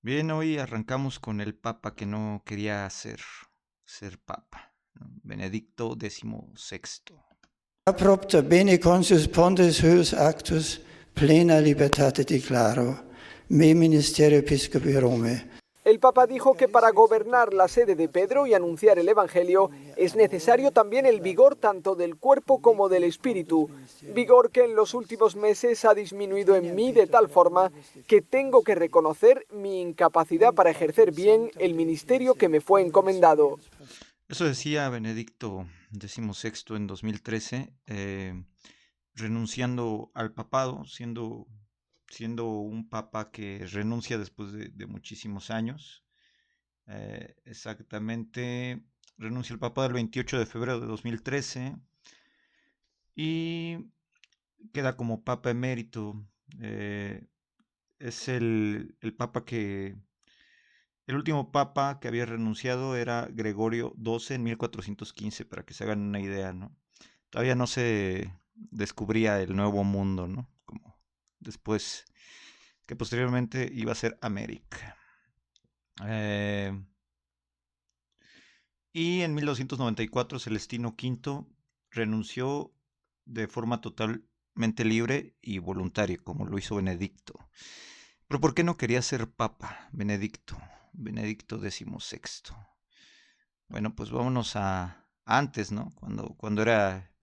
Bien, hoy arrancamos con el papa que no quería ser papa, ¿no? Benedicto XVI. Propter bene consus pontes huius actus plena libertate declaro, me ministerio episcopi Rome. El Papa dijo que para gobernar la sede de Pedro y anunciar el Evangelio es necesario también el vigor tanto del cuerpo como del espíritu, vigor que en los últimos meses ha disminuido en mí de tal forma que tengo que reconocer mi incapacidad para ejercer bien el ministerio que me fue encomendado. Eso decía Benedicto XVI en 2013, renunciando al papado, siendo un papa que renuncia después de muchísimos años. Exactamente, renuncia al papado el 28 de febrero de 2013 y queda como papa emérito. eh, es el papa el último papa que había renunciado era Gregorio XII en 1415, para que se hagan una idea, ¿no? Todavía no se descubría el nuevo mundo, ¿no? Como después, que posteriormente iba a ser América. Eh, y en 1294 Celestino V renunció de forma totalmente libre y voluntaria, como lo hizo Benedicto. Pero ¿por qué no quería ser papa, Benedicto XVI? Bueno, pues vámonos a antes, ¿no? Cuando era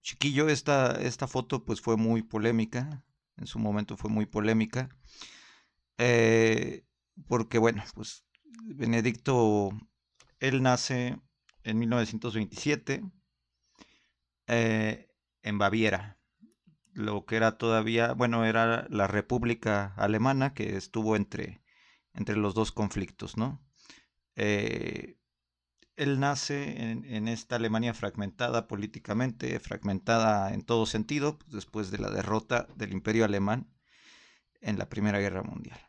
chiquillo, esta foto pues fue muy polémica, en su momento fue muy polémica, eh, porque bueno, pues Benedicto, él nace en 1927 en Baviera, lo que era todavía, bueno, era la República Alemana que estuvo entre los dos conflictos, ¿no? Eh, Él nace en esta Alemania fragmentada políticamente, fragmentada en todo sentido, pues, después de la derrota del Imperio Alemán en la Primera Guerra Mundial.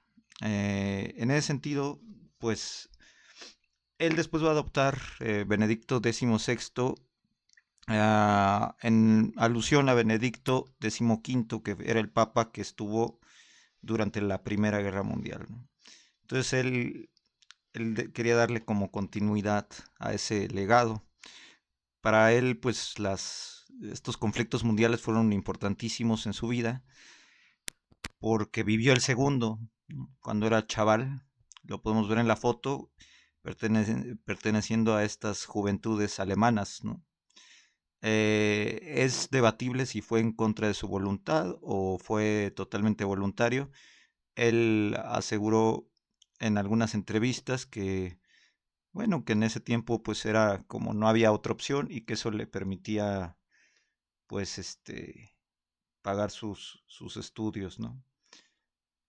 En ese sentido, pues él después va a adoptar Benedicto XVI en alusión a Benedicto XV, que era el papa que estuvo durante la Primera Guerra Mundial, ¿no? Entonces él quería darle como continuidad a ese legado. Para él, pues estos conflictos mundiales fueron importantísimos en su vida porque vivió el segundo, ¿no? Cuando era chaval. Lo podemos ver en la foto, perteneciendo a estas juventudes alemanas, ¿no? Es debatible si fue en contra de su voluntad o fue totalmente voluntario. Él aseguró en algunas entrevistas que, bueno, que en ese tiempo pues era como no había otra opción y que eso le permitía pues pagar sus estudios, ¿no?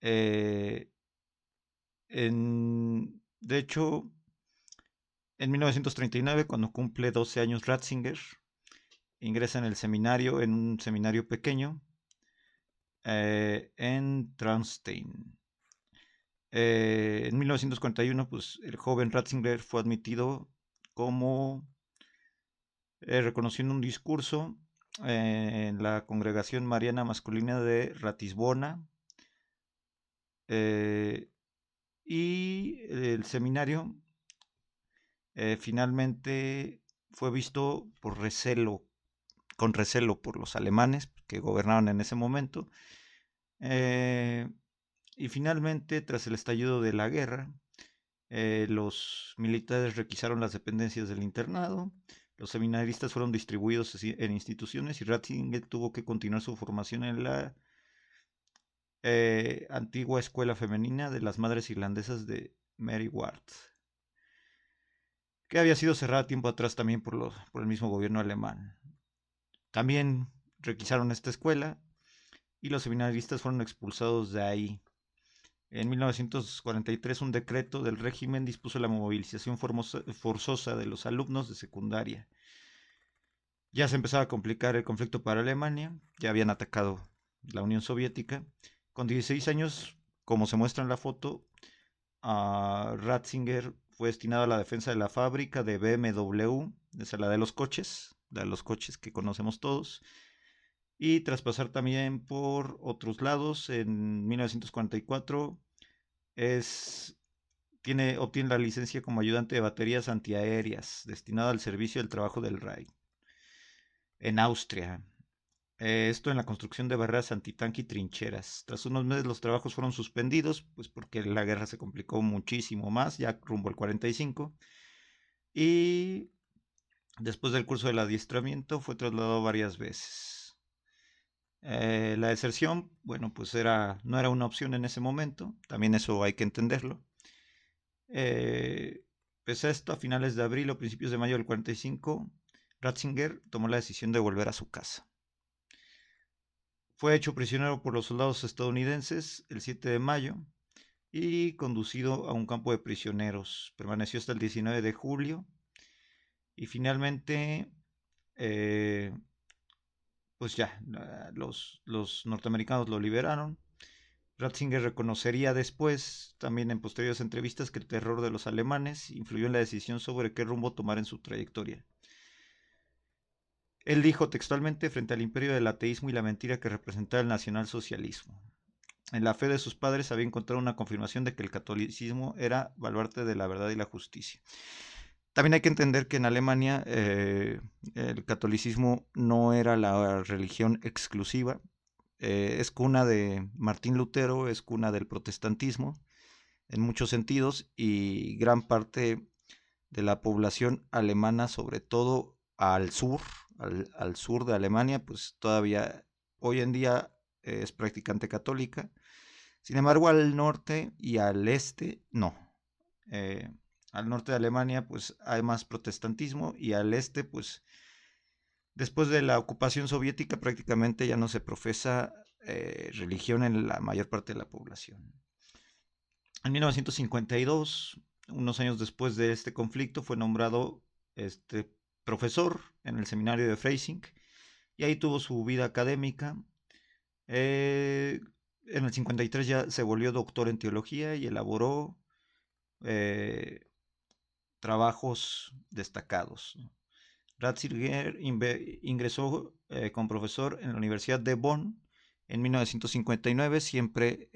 Eh, de hecho, en 1939, cuando cumple 12 años Ratzinger, ingresa en el seminario, en un seminario pequeño, en Traunstein. En 1941, pues el joven Ratzinger fue admitido como reconociendo un discurso en la Congregación Mariana Masculina de Ratisbona, eh, y el seminario finalmente fue visto con recelo por los alemanes que gobernaban en ese momento. eh, y finalmente, tras el estallido de la guerra, los militares requisaron las dependencias del internado, los seminaristas fueron distribuidos en instituciones y Ratzinger tuvo que continuar su formación en la antigua escuela femenina de las madres irlandesas de Mary Ward, que había sido cerrada tiempo atrás también por el mismo gobierno alemán. También requisaron esta escuela y los seminaristas fueron expulsados de ahí. En 1943 un decreto del régimen dispuso la movilización forzosa de los alumnos de secundaria. Ya se empezaba a complicar el conflicto para Alemania, ya habían atacado la Unión Soviética. Con 16 años, como se muestra en la foto, Ratzinger fue destinado a la defensa de la fábrica de BMW, esa es la de los coches que conocemos todos, y tras pasar también por otros lados, en 1944 obtiene la licencia como ayudante de baterías antiaéreas, destinado al servicio del trabajo del Reich en Austria. Esto en la construcción de barreras antitanque y trincheras. Tras unos meses los trabajos fueron suspendidos, pues porque la guerra se complicó muchísimo más, ya rumbo al 45. Y después del curso del adiestramiento fue trasladado varias veces. La deserción, bueno, pues no era una opción en ese momento, también eso hay que entenderlo. Pese a esto, a finales de abril o principios de mayo del 45, Ratzinger tomó la decisión de volver a su casa. Fue hecho prisionero por los soldados estadounidenses el 7 de mayo y conducido a un campo de prisioneros. Permaneció hasta el 19 de julio y finalmente, pues ya, los norteamericanos lo liberaron. Ratzinger reconocería después, también en posteriores entrevistas, que el terror de los alemanes influyó en la decisión sobre qué rumbo tomar en su trayectoria. Él dijo textualmente frente al imperio del ateísmo y la mentira que representaba el nacionalsocialismo. En la fe de sus padres había encontrado una confirmación de que el catolicismo era baluarte de la verdad y la justicia. También hay que entender que en Alemania el catolicismo no era la religión exclusiva. Es cuna de Martín Lutero, es cuna del protestantismo en muchos sentidos, y gran parte de la población alemana, sobre todo al sur de Alemania, pues todavía hoy en día es practicante católica. Sin embargo, al norte y al este, no. Al norte de Alemania, pues hay más protestantismo, y al este, pues después de la ocupación soviética prácticamente ya no se profesa religión en la mayor parte de la población. En 1952, unos años después de este conflicto, fue nombrado profesor en el seminario de Freising, y ahí tuvo su vida académica. En el 53 ya se volvió doctor en teología y elaboró trabajos destacados. Ratzinger ingresó como profesor en la Universidad de Bonn en 1959. Siempre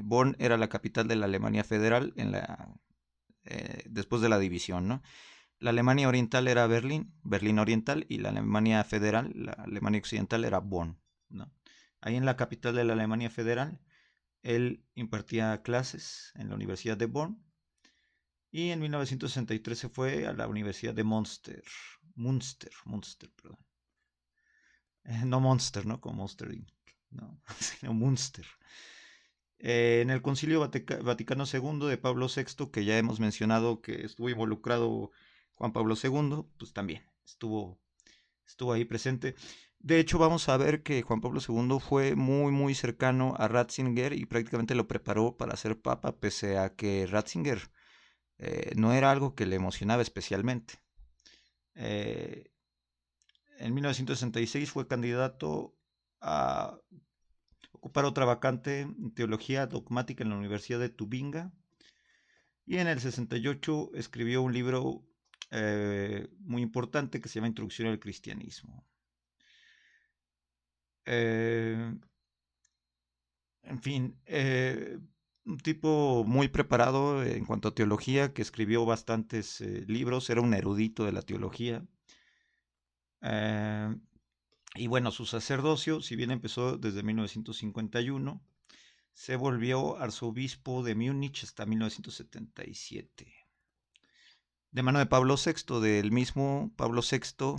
Bonn era la capital de la Alemania Federal después de la división, ¿no? La Alemania Oriental era Berlín Oriental, y la Alemania Federal, la Alemania Occidental, era Bonn, ¿no? Ahí en la capital de la Alemania Federal, él impartía clases en la Universidad de Bonn, y en 1963 se fue a la Universidad de Münster, perdón. No Monster, ¿no? Como Monster Inc., no, sino Münster. En el Concilio Vaticano II de Pablo VI, que ya hemos mencionado que estuvo involucrado Juan Pablo II, pues también estuvo ahí presente. De hecho, vamos a ver que Juan Pablo II fue muy, muy cercano a Ratzinger y prácticamente lo preparó para ser papa, pese a que Ratzinger no era algo que le emocionaba especialmente. En 1966 fue candidato a ocupar otra vacante en teología dogmática en la Universidad de Tubinga, y en el 68 escribió un libro muy importante que se llama Introducción al Cristianismo. En fin, un tipo muy preparado en cuanto a teología, que escribió bastantes libros, era un erudito de la teología. Y bueno, su sacerdocio, si bien empezó desde 1951, se volvió arzobispo de Múnich hasta 1977. De mano de Pablo VI, del mismo Pablo VI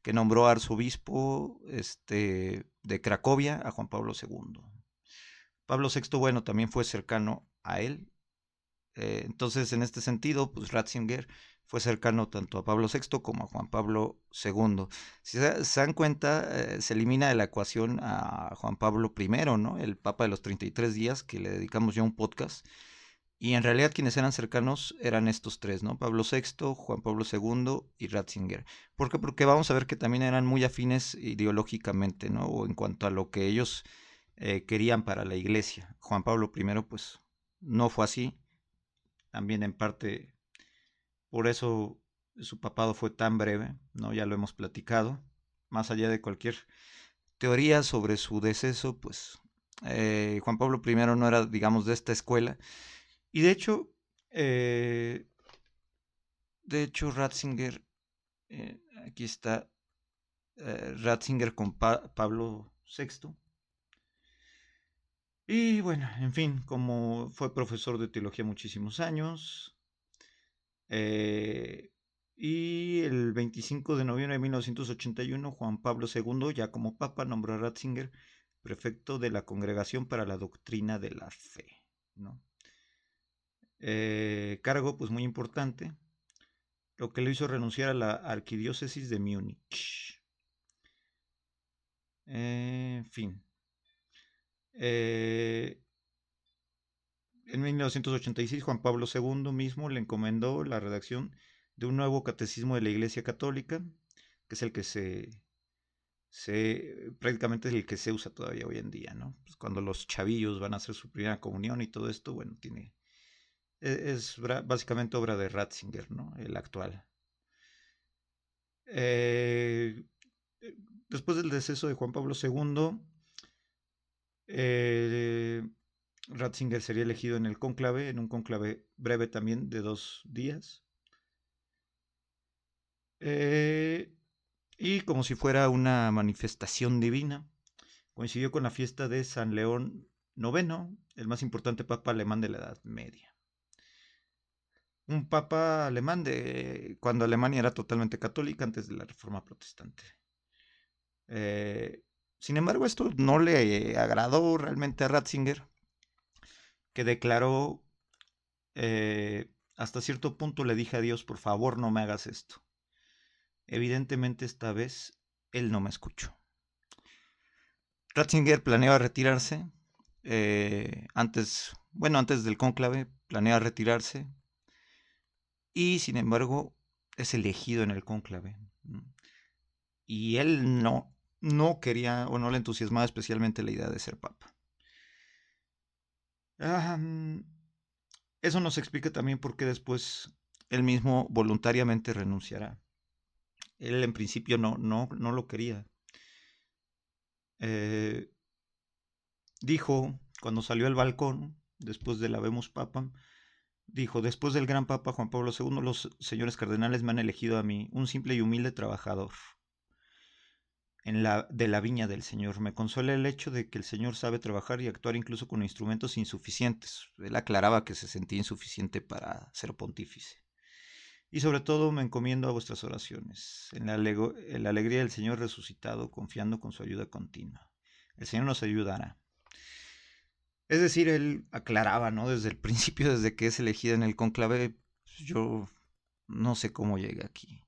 que nombró arzobispo de Cracovia a Juan Pablo II. Pablo VI, bueno, también fue cercano a él. Entonces, en este sentido, pues Ratzinger fue cercano tanto a Pablo VI como a Juan Pablo II. Si se dan cuenta, se elimina de la ecuación a Juan Pablo I, ¿no? El Papa de los 33 días, que le dedicamos ya un podcast. Y en realidad quienes eran cercanos eran estos tres, ¿no? Pablo VI, Juan Pablo II y Ratzinger. ¿Por qué? Porque vamos a ver que también eran muy afines ideológicamente, ¿no? O en cuanto a lo que ellos querían para la iglesia. Juan Pablo I, pues, no fue así. También en parte por eso su papado fue tan breve, ¿no? Ya lo hemos platicado. Más allá de cualquier teoría sobre su deceso, pues Juan Pablo I no era, digamos, de esta escuela. Y de hecho Ratzinger, aquí está Ratzinger con Pablo VI. Y bueno, en fin, como fue profesor de teología muchísimos años, y el 25 de noviembre de 1981, Juan Pablo II, ya como papa, nombró a Ratzinger prefecto de la Congregación para la Doctrina de la Fe, ¿no? Cargo pues muy importante, lo que le hizo renunciar a la arquidiócesis de Múnich. En fin. En 1986, Juan Pablo II mismo le encomendó la redacción de un nuevo catecismo de la Iglesia Católica, que es el que prácticamente es el que se usa todavía hoy en día, ¿no? Pues cuando los chavillos van a hacer su primera comunión y todo esto, bueno, es básicamente obra de Ratzinger, ¿no? El actual. Eh, Después del deceso de Juan Pablo II, Ratzinger sería elegido en el cónclave, en un cónclave breve también de 2 días. Y como si fuera una manifestación divina, coincidió con la fiesta de San León IX, el más importante papa alemán de la Edad Media. Un papa alemán de cuando Alemania era totalmente católica antes de la Reforma Protestante. Sin embargo, esto no le agradó realmente a Ratzinger, que declaró, hasta cierto punto le dije a Dios, por favor no me hagas esto. Evidentemente esta vez él no me escuchó. Ratzinger planeaba retirarse, antes del cónclave, planeaba retirarse, y sin embargo es elegido en el cónclave. Y él no quería o no le entusiasmaba especialmente la idea de ser papa. Eso nos explica también por qué después él mismo voluntariamente renunciará. Él en principio no lo quería. Dijo, cuando salió al balcón, después del Habemus Papam, dijo: después del gran Papa Juan Pablo II, los señores cardenales me han elegido a mí, un simple y humilde trabajador de la viña del Señor. Me consuela el hecho de que el Señor sabe trabajar y actuar incluso con instrumentos insuficientes. Él aclaraba que se sentía insuficiente para ser pontífice. Y sobre todo me encomiendo a vuestras oraciones, en la alegría del Señor resucitado, confiando con su ayuda continua. El Señor nos ayudará. Es decir, él aclaraba, ¿no? Desde el principio, desde que es elegida en el cónclave, pues yo no sé cómo llegué aquí.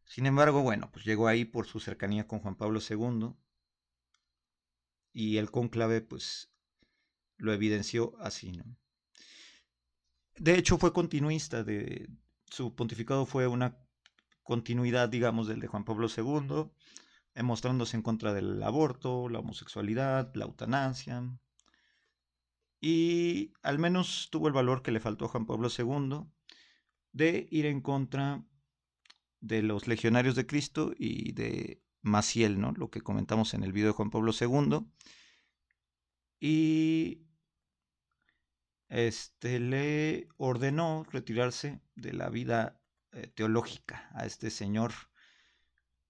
Sin embargo, bueno, pues llegó ahí por su cercanía con Juan Pablo II, y el cónclave pues lo evidenció así, ¿no? De hecho fue continuista, su pontificado fue una continuidad, digamos, del de Juan Pablo II, mostrándose en contra del aborto, la homosexualidad, la eutanasia, y al menos tuvo el valor que le faltó a Juan Pablo II de ir en contra de los legionarios de Cristo y de Maciel, ¿no? Lo que comentamos en el video de Juan Pablo II. Y le ordenó retirarse de la vida teológica a este señor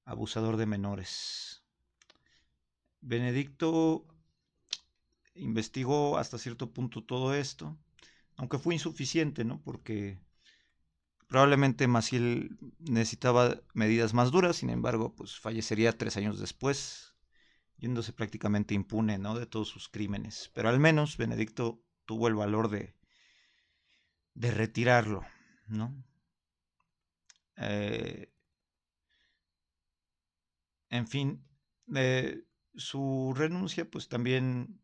abusador de menores. Benedicto investigó hasta cierto punto todo esto, aunque fue insuficiente, ¿no? Porque probablemente Maciel necesitaba medidas más duras. Sin embargo, pues fallecería 3 años después, yéndose prácticamente impune, ¿no? De todos sus crímenes. Pero al menos Benedicto tuvo el valor de retirarlo, ¿no? En fin, su renuncia pues también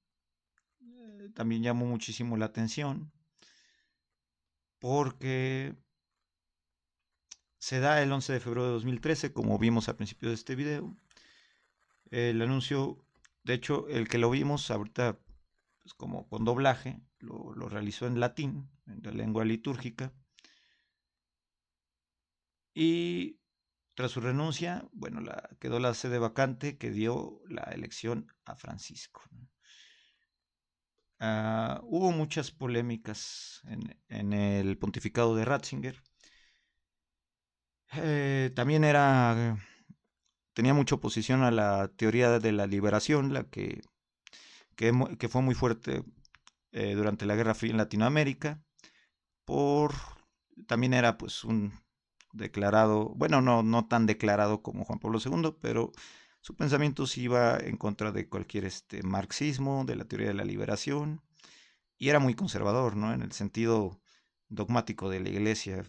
llamó muchísimo la atención, porque se da el 11 de febrero de 2013, como vimos al principio de este video. El anuncio, de hecho, el que lo vimos ahorita pues, como con doblaje, lo realizó en latín, en la lengua litúrgica. Y tras su renuncia, bueno, quedó la sede vacante que dio la elección a Francisco. Hubo muchas polémicas en el pontificado de Ratzinger. También tenía mucha oposición a la teoría de la liberación, que fue muy fuerte durante la Guerra Fría en Latinoamérica. También era pues un declarado, bueno, no tan declarado como Juan Pablo II, pero su pensamiento sí iba en contra de cualquier marxismo, de la teoría de la liberación, y era muy conservador, ¿no? En el sentido dogmático de la Iglesia.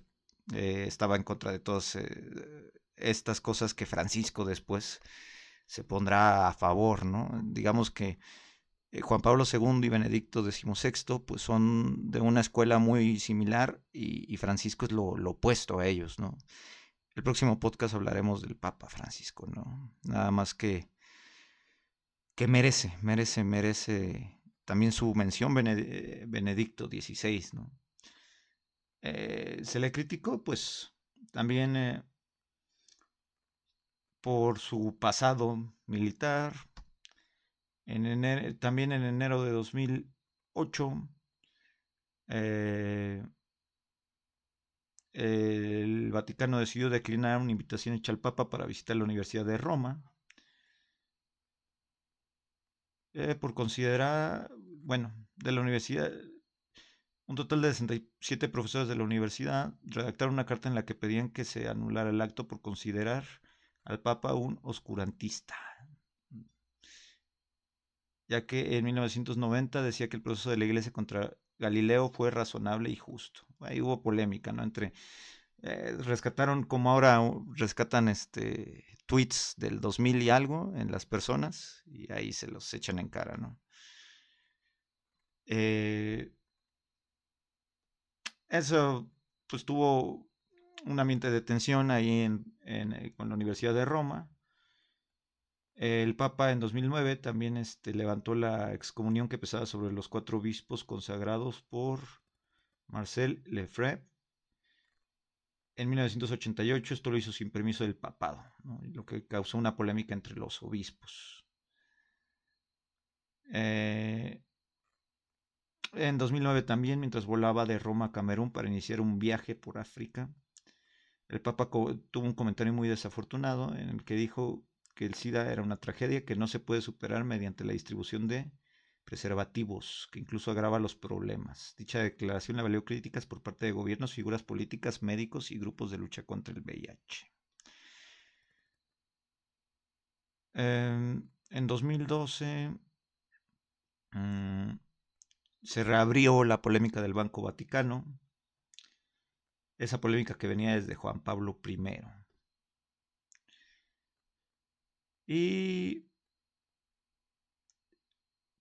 Estaba en contra de todas estas cosas que Francisco después se pondrá a favor, ¿no? Digamos que Juan Pablo II y Benedicto XVI pues son de una escuela muy similar, y Francisco es lo opuesto a ellos, ¿no? El próximo podcast hablaremos del Papa Francisco, ¿no? Nada más que merece también su mención Benedicto XVI, ¿no? Se le criticó pues también por su pasado militar. También en enero de 2008 eh, el Vaticano decidió declinar una invitación hecha al Papa para visitar la Universidad de Roma, por considerar, bueno, de la universidad, un total de 67 profesores de la universidad redactaron una carta en la que pedían que se anulara el acto por considerar al Papa un oscurantista, ya que en 1990 decía que el proceso de la Iglesia contra Galileo fue razonable y justo. Ahí hubo polémica, ¿no? Rescataron, como ahora rescatan tweets del 2000 y algo en las personas, y ahí se los echan en cara, ¿no? Eso pues tuvo un ambiente de tensión ahí con la Universidad de Roma. El Papa en 2009 también levantó la excomunión que pesaba sobre los 4 obispos consagrados por Marcel Lefebvre. En 1988 esto lo hizo sin permiso del papado, ¿no? Lo que causó una polémica entre los obispos. En 2009 también, mientras volaba de Roma a Camerún para iniciar un viaje por África, el Papa tuvo un comentario muy desafortunado en el que dijo que el SIDA era una tragedia que no se puede superar mediante la distribución de preservativos, que incluso agrava los problemas. Dicha declaración le valió críticas por parte de gobiernos, figuras políticas, médicos y grupos de lucha contra el VIH. En 2012 se reabrió la polémica del Banco Vaticano, esa polémica que venía desde Juan Pablo I. Y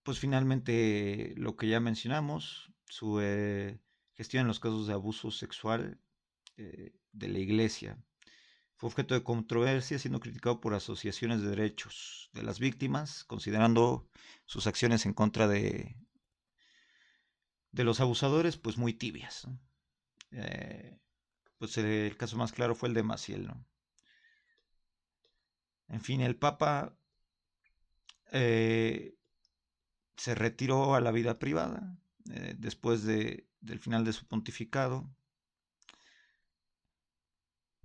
pues finalmente lo que ya mencionamos, su gestión en los casos de abuso sexual de la Iglesia. Fue objeto de controversia, siendo criticado por asociaciones de derechos de las víctimas, considerando sus acciones en contra de los abusadores pues muy tibias, ¿no? Pues el caso más claro fue el de Maciel, ¿no? En fin, el Papa se retiró a la vida privada después del final de su pontificado,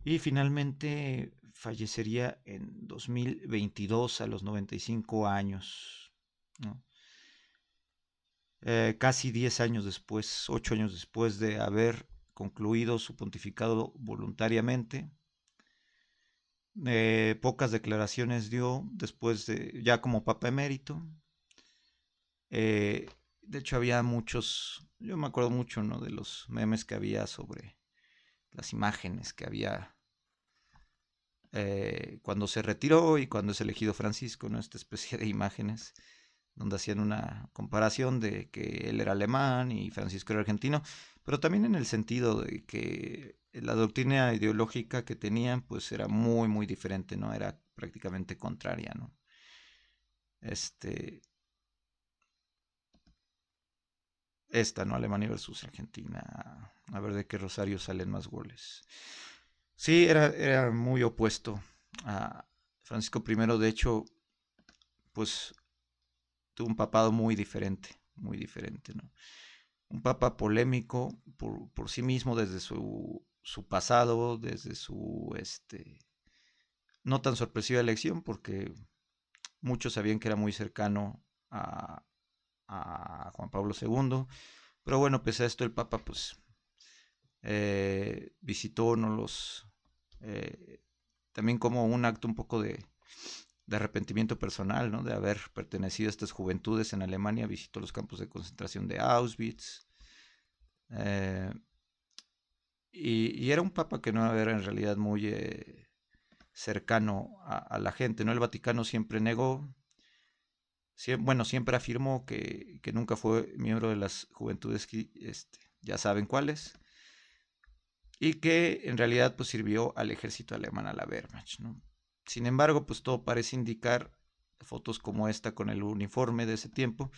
y finalmente fallecería en 2022 a los 95 años, ¿no? Casi 10 años después, 8 años después de haber concluido su pontificado voluntariamente. Pocas declaraciones dio después ya como Papa Emérito. De hecho había muchos, yo me acuerdo mucho, ¿no?, de los memes que había sobre las imágenes que había cuando se retiró y cuando es elegido Francisco, ¿no? Esta especie de imágenes donde hacían una comparación de que él era alemán y Francisco era argentino, pero también en el sentido de que la doctrina ideológica que tenían pues era muy muy diferente, ¿no? Era prácticamente contraria, ¿no? ¿No? Alemania versus Argentina. A ver de qué Rosario salen más goles. Sí, era muy opuesto a Francisco I. De hecho, pues tuvo un papado muy diferente, muy diferente, ¿no? Un papa polémico por sí mismo, desde su pasado, desde su no tan sorpresiva elección, porque muchos sabían que era muy cercano a Juan Pablo II, pero bueno, pese a esto el Papa pues visitó, no los también como un acto un poco de arrepentimiento personal, ¿no? De haber pertenecido a estas juventudes en Alemania, visitó los campos de concentración de Auschwitz, eh, y era un papa que no era en realidad muy cercano a la gente, ¿no? El Vaticano siempre negó, siempre afirmó que nunca fue miembro de las juventudes, ya saben cuáles, y que en realidad pues sirvió al ejército alemán, a la Wehrmacht, ¿no? Sin embargo, pues todo parece indicar, fotos como esta con el uniforme de ese tiempo,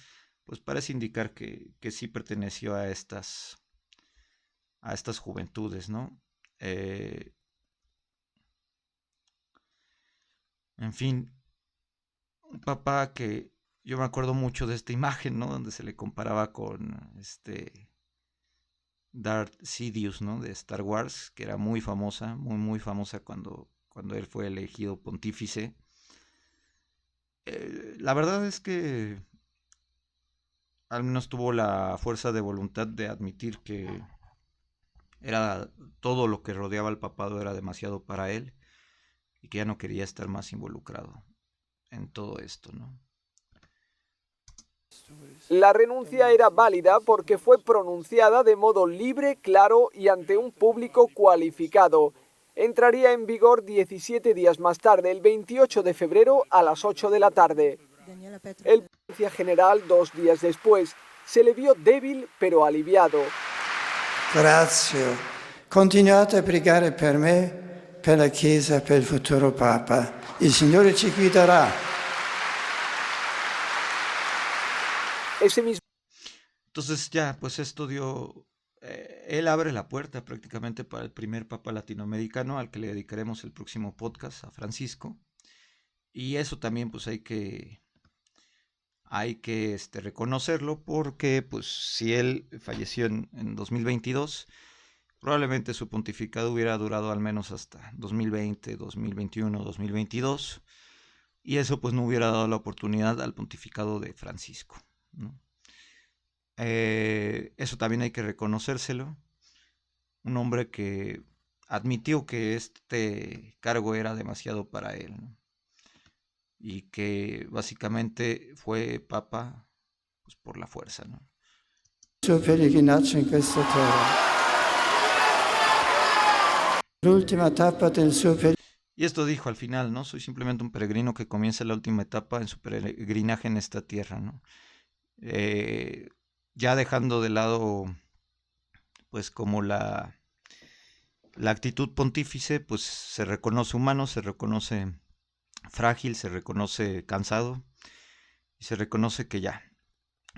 pues parece indicar que sí perteneció a estas juventudes, ¿no? En fin, un papá que yo me acuerdo mucho de esta imagen, ¿no? Donde se le comparaba con Darth Sidious, ¿no? De Star Wars, que era muy famosa, muy famosa cuando él fue elegido pontífice. La verdad es que al menos tuvo la fuerza de voluntad de admitir que era todo lo que rodeaba al papado era demasiado para él y que ya no quería estar más involucrado en todo esto, ¿no? La renuncia era válida porque fue pronunciada de modo libre, claro y ante un público cualificado. Entraría en vigor 17 días más tarde, el 28 de febrero a las 8 de la tarde. El policía general, 2 días después, se le vio débil pero aliviado. Grazie. Continuate a pregare per me, per la Chiesa, per il futuro Papa. Il Signore ci guiderà. Ese mismo Entonces ya, pues esto él abre la puerta prácticamente para el primer papa latinoamericano al que le dedicaremos el próximo podcast, a Francisco. Y eso también pues hay que reconocerlo, porque pues si él falleció en 2022, probablemente su pontificado hubiera durado al menos hasta 2020, 2021, 2022, y eso pues no hubiera dado la oportunidad al pontificado de Francisco, ¿no? Eso también hay que reconocérselo. Un hombre que admitió que este cargo era demasiado para él, ¿no? Y que básicamente fue papa pues, por la fuerza, ¿no? Il suo pellegrinaggio in questa terra. L'ultima tappa del suo Y esto dijo al final, ¿no? Soy simplemente un peregrino que comienza la última etapa en su peregrinaje en esta tierra, ¿no? Ya dejando de lado, pues como la actitud pontífice, pues se reconoce humano, se reconoce frágil, se reconoce cansado y se reconoce que ya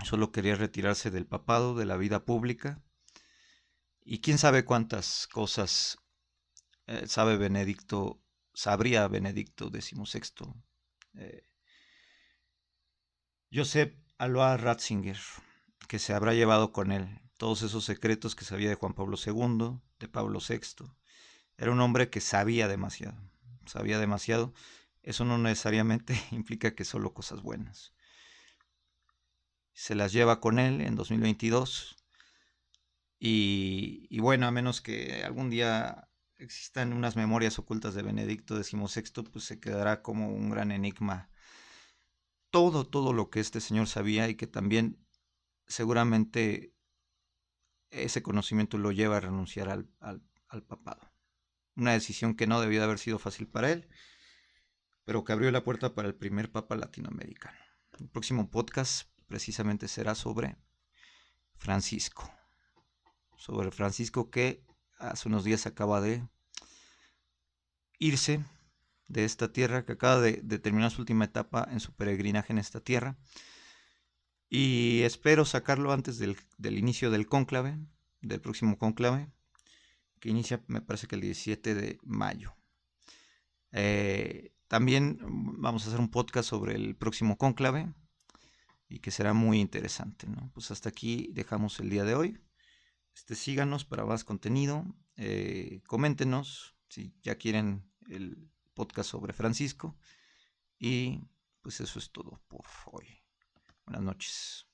solo quería retirarse del papado, de la vida pública, y quién sabe cuántas cosas sabría Benedicto XVI. Joseph Alois Ratzinger, que se habrá llevado con él todos esos secretos que sabía de Juan Pablo II, de Pablo VI. Era un hombre que sabía demasiado. Eso no necesariamente implica que solo cosas buenas. Se las lleva con él en 2022 y bueno, a menos que algún día existan unas memorias ocultas de Benedicto XVI, pues se quedará como un gran enigma todo lo que este señor sabía, y que también seguramente ese conocimiento lo lleva a renunciar al papado. Una decisión que no debía de haber sido fácil para él, pero que abrió la puerta para el primer papa latinoamericano. El próximo podcast precisamente será sobre Francisco. Que hace unos días acaba de irse de esta tierra, que acaba de terminar su última etapa en su peregrinaje en esta tierra. Y espero sacarlo antes del inicio del cónclave, del próximo cónclave, que inicia, me parece que el 17 de mayo. También vamos a hacer un podcast sobre el próximo cónclave, y que será muy interesante, ¿no? Pues hasta aquí dejamos el día de hoy. Síganos para más contenido, coméntenos si ya quieren el podcast sobre Francisco y pues eso es todo por hoy. Buenas noches.